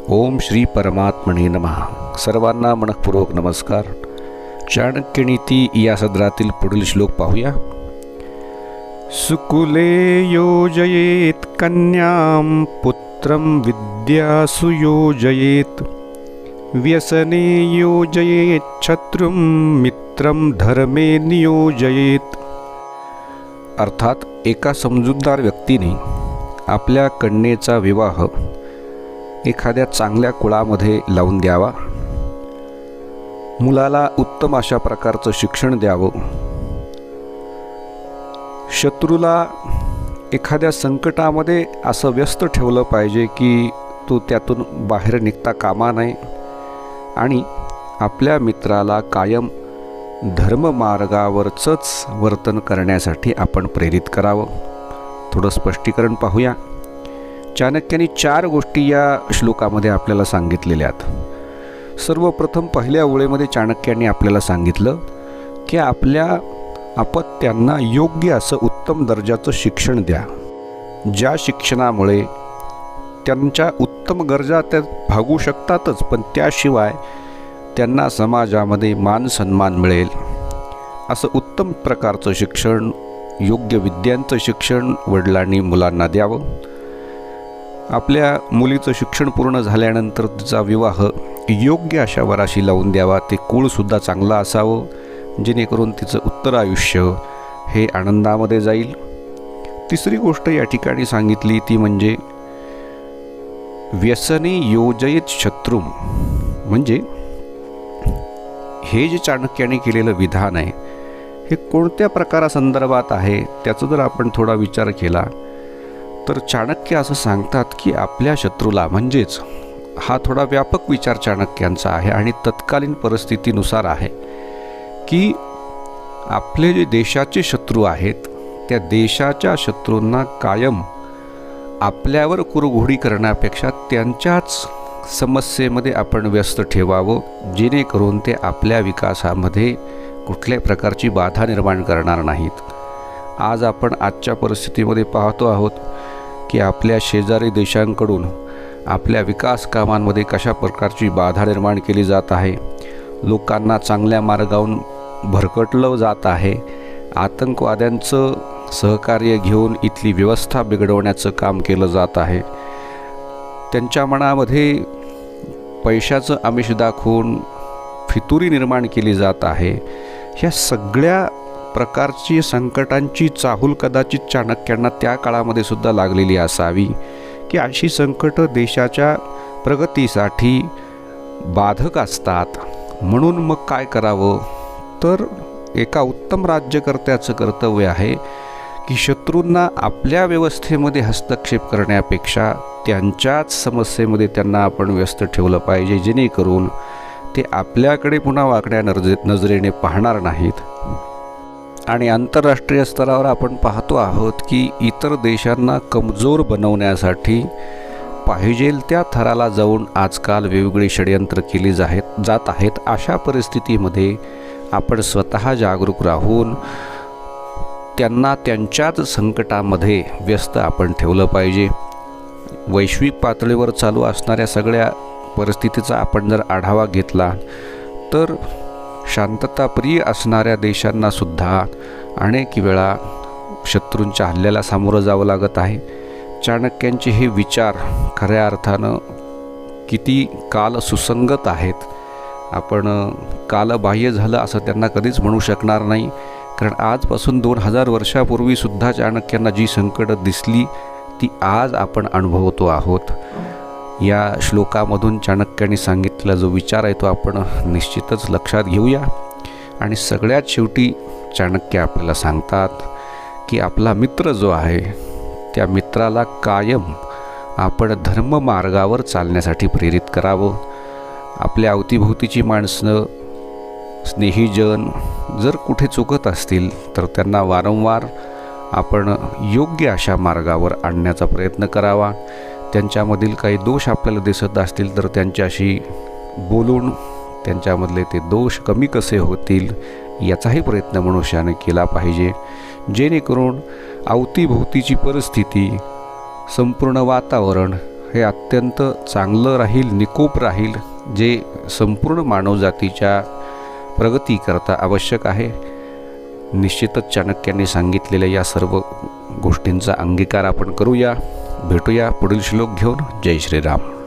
ओम श्री परमात्मने नमः. सर्वांना मनःपूर्वक नमस्कार. चाणक्यनीती या सदरातील पुढील श्लोक पाहूया. सुकुले योजयेत कन्यां पुत्रं विद्यासु योजयेत व्यसने योजयेत शत्रुं मित्रं धर्मे नियोजयेत. अर्थात एका समजूतदार व्यक्तीने आपल्या कन्येचा विवाह एखाद्या चांगल्या कुळामध्ये लावून द्यावा, मुलाला उत्तम अशा प्रकारचं शिक्षण द्यावं, शत्रूला एखाद्या संकटामध्ये असं व्यस्त ठेवलं पाहिजे की तो त्यातून बाहेर निघता कामा नये, आणि आपल्या मित्राला कायम धर्ममार्गावरचंच वर्तन करण्यासाठी आपण प्रेरित करावं. थोडं स्पष्टीकरण पाहूया. चाणक्यांनी 4 गोष्टी या श्लोकामध्ये आपल्याला सांगितलेल्या आहेत. सर्वप्रथम पहिल्या ओळीमध्ये चाणक्यांनी आपल्याला सांगितलं की आपल्या अपत्यांना योग्य असं उत्तम दर्जाचं शिक्षण द्या, ज्या शिक्षणामुळे त्यांच्या उत्तम गरजा त्या भागू शकतातच, पण त्याशिवाय त्यांना समाजामध्ये मान सन्मान मिळेल असं उत्तम प्रकारचं शिक्षण, योग्य विद्यांचं शिक्षण वडिलांनी मुलांना द्यावं. आपल्या मुलीचं शिक्षण पूर्ण झाल्यानंतर तिचा विवाह योग्य अशा वराशी लावून द्यावा. ते कुळसुद्धा चांगलं असावं, जेणेकरून तिचं उत्तर आयुष्य हे आनंदामध्ये जाईल. तिसरी गोष्ट या ठिकाणी सांगितली ती म्हणजे व्यसने योजयेत शत्रुं. म्हणजे हे जे चाणक्याने केलेलं विधान आहे हे कोणत्या प्रकारासंदर्भात आहे त्याचा जर आपण थोडा विचार केला तर चाणक्य असं सांगतात की आपल्या शत्रूला, म्हणजेच हा थोडा व्यापक विचार चाणक्यांचा आहे आणि तत्कालीन परिस्थितीनुसार आहे, की आपले जे देशाचे शत्रू आहेत त्या देशाच्या शत्रूंना कायम आपल्यावर कुरघोडी करण्यापेक्षा त्यांच्याच समस्येमध्ये आपण व्यस्त ठेवावं, जेणेकरून ते आपल्या विकासामध्ये कुठल्याही प्रकारची बाधा निर्माण करणार नाहीत. आज आपण आजच्या परिस्थितीमध्ये पाहतो आहोत की आपल्या शेजारी देशांकडून आपल्या विकास कामांमध्ये कशा प्रकारची बाधा निर्माण केली जात आहे. लोकांना चांगल्या मार्गावरून भरकटलं जात आहे. आतंकवाद्यांचं सहकार्य घेऊन इथली व्यवस्था बिघडवण्याचं काम केलं जात आहे. त्यांच्या मनामध्ये पैशाचं आमिष दाखवून फितुरी निर्माण केली जात आहे. ह्या सगळ्या प्रकारची संकटांची चाहूल कदाचित चाणक्यांना त्या काळामध्ये सुद्धा लागलेली असावी, की अशी संकटं देशाच्या प्रगतीसाठी बाधक असतात. म्हणून मग काय करावं, तर एका उत्तम राज्यकर्त्याचं कर्तव्य आहे की शत्रूंना आपल्या व्यवस्थेमध्ये हस्तक्षेप करण्यापेक्षा त्यांच्याच समस्येमध्ये त्यांना आपण व्यस्त ठेवलं पाहिजे, जेणेकरून ते आपल्याकडे पुन्हा वाकड्या नजरेने पाहणार नाहीत. आणि आंतरराष्ट्रीय स्तरावर आपण पाहतो आहोत की इतर देशांना कमजोर बनवण्यासाठी पाहिजेल त्या थराला जाऊन आजकाल वेगवेगळी षडयंत्र केली जात आहेत. अशा परिस्थितीमध्ये आपण स्वतः जागरूक राहून त्यांना त्यांच्याच संकटामध्ये व्यस्त आपण ठेवलं पाहिजे. वैश्विक पातळीवर चालू असणाऱ्या सगळ्या परिस्थितीचा आपण जर आढावा घेतला तर शांतताप्रिय असणाऱ्या देशांनासुद्धा अनेक वेळा शत्रूंच्या हल्ल्याला सामोरं जावं लागत आहे. चाणक्यांचे हे विचार खऱ्या अर्थानं किती काल सुसंगत आहेत. आपण कालबाह्य झालं असं त्यांना कधीच म्हणू शकणार नाही, कारण आजपासून 2000 वर्षापूर्वीसुद्धा चाणक्यांना जी संकटं दिसली ती आज आपण अनुभवतो आहोत. या श्लोकामधून चाणक्यांनी सांगितलेला जो विचार आहे तो आपण निश्चितच लक्षात घेऊया. आणि सगळ्यात शेवटी चाणक्य आपल्याला सांगतात की आपला मित्र जो आहे त्या मित्राला कायम आपण धर्ममार्गावर चालण्यासाठी प्रेरित करावं. आपल्या अवतीभोवतीची माणसं, स्नेहीजन जर कुठे चुकत असतील तर त्यांना वारंवार आपण योग्य अशा मार्गावर आणण्याचा प्रयत्न करावा. त्यांच्यामधील काही दोष आपल्याला दिसत असतील तर त्यांच्याशी बोलून त्यांच्यामधले ते दोष कमी कसे होतील याचाही प्रयत्न मनुष्याने केला पाहिजे, जेणेकरून अवतीभोवतीची परिस्थिती, संपूर्ण वातावरण हे अत्यंत चांगलं राहील, निकोप राहील, जे संपूर्ण मानवजातीच्या प्रगतीकरता आवश्यक आहे. निश्चितच चाणक्यांनी सांगितलेल्या या सर्व गोष्टींचा अंगीकार आपण करूया. भेटूया पुढील श्लोक घेऊन. जय श्रीराम.